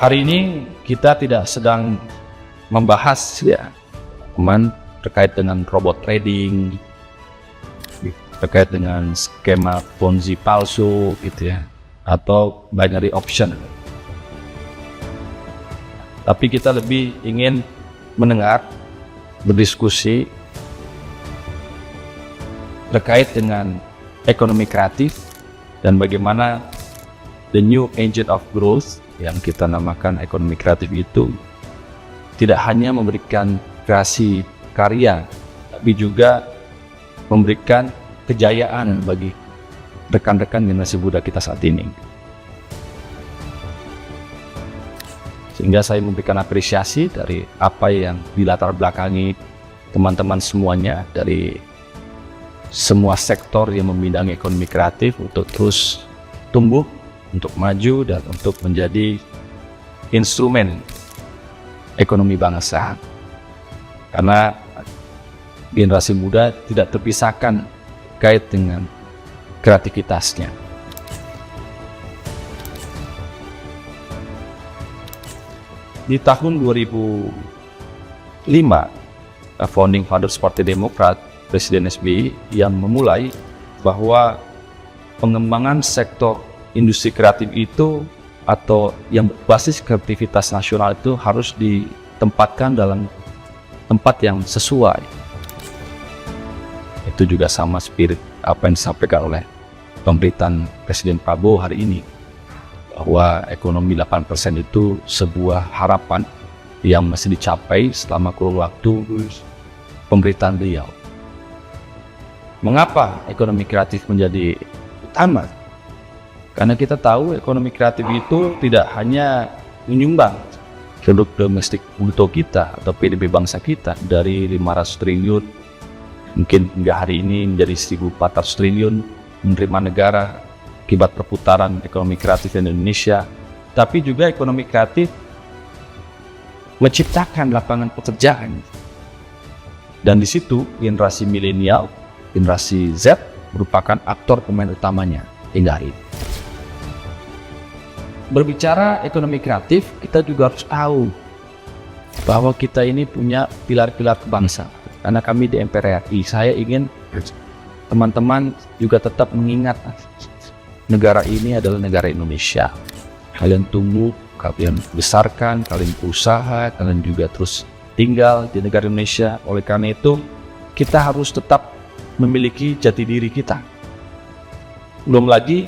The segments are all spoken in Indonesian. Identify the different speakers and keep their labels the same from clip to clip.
Speaker 1: Hari ini kita tidak sedang membahas teman terkait dengan robot trading, terkait dengan skema Ponzi palsu atau binary option. Tapi kita lebih ingin mendengar, berdiskusi terkait dengan ekonomi kreatif dan bagaimana the new engine of growth yang kita namakan ekonomi kreatif itu tidak hanya memberikan kreasi karya, tapi juga memberikan kejayaan bagi rekan-rekan generasi muda kita saat ini. Sehingga saya memberikan apresiasi dari apa yang dilatar belakangi teman-teman semuanya dari semua sektor yang membidangi ekonomi kreatif untuk terus tumbuh, untuk maju, dan untuk menjadi instrumen ekonomi bangsa. Karena generasi muda tidak terpisahkan terkait dengan kreativitasnya. Di tahun 2005, founding fathers Partai Demokrat, Presiden SBY yang memulai bahwa pengembangan sektor industri kreatif itu atau yang berbasis kreativitas nasional itu harus ditempatkan dalam tempat yang sesuai. Itu juga sama spirit apa yang disampaikan oleh pemerintahan Presiden Prabowo hari ini, bahwa ekonomi 8% itu sebuah harapan yang masih dicapai selama kurun waktu pemerintahan beliau. Mengapa ekonomi kreatif menjadi utama? Karena kita tahu ekonomi kreatif itu tidak hanya menyumbang produk domestik bruto kita atau PDB bangsa kita dari 500 triliun mungkin hingga hari ini menjadi 1.400 triliun menerima negara akibat perputaran ekonomi kreatif di Indonesia, tapi juga ekonomi kreatif menciptakan lapangan pekerjaan. Dan di situ generasi milenial, generasi Z merupakan aktor pemain utamanya hingga hari ini. Berbicara ekonomi kreatif, kita juga harus tahu bahwa kita ini punya pilar-pilar kebangsaan. Karena kami di MPR RI, saya ingin teman-teman juga tetap mengingat negara ini adalah negara Indonesia. Kalian tumbuh, kalian besarkan, kalian berusaha, kalian juga terus tinggal di negara Indonesia. Oleh karena itu, kita harus tetap memiliki jati diri kita. Belum lagi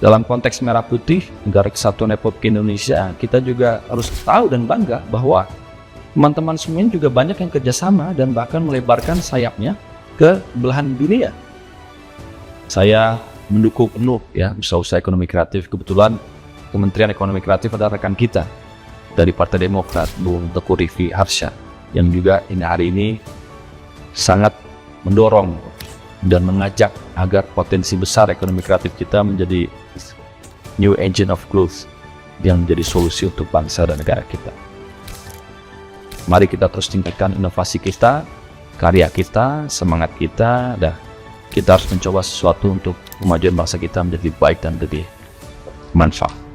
Speaker 1: dalam konteks Merah Putih, Negara Kesatuan Republik Indonesia, kita juga harus tahu dan bangga bahwa teman-teman semuanya juga banyak yang kerjasama dan bahkan melebarkan sayapnya ke belahan dunia. Saya mendukung penuh usaha-usaha ekonomi kreatif. Kebetulan Kementerian Ekonomi Kreatif adalah rekan kita dari Partai Demokrat, Bung Teguh Rifki Harsha, yang juga hari ini sangat mendorong dan mengajak agar potensi besar ekonomi kreatif kita menjadi new engine of growth yang menjadi solusi untuk bangsa dan negara kita. Mari kita terus tingkatkan inovasi kita, karya kita, semangat kita, dan kita harus mencoba sesuatu untuk kemajuan bangsa kita menjadi baik dan lebih bermanfaat.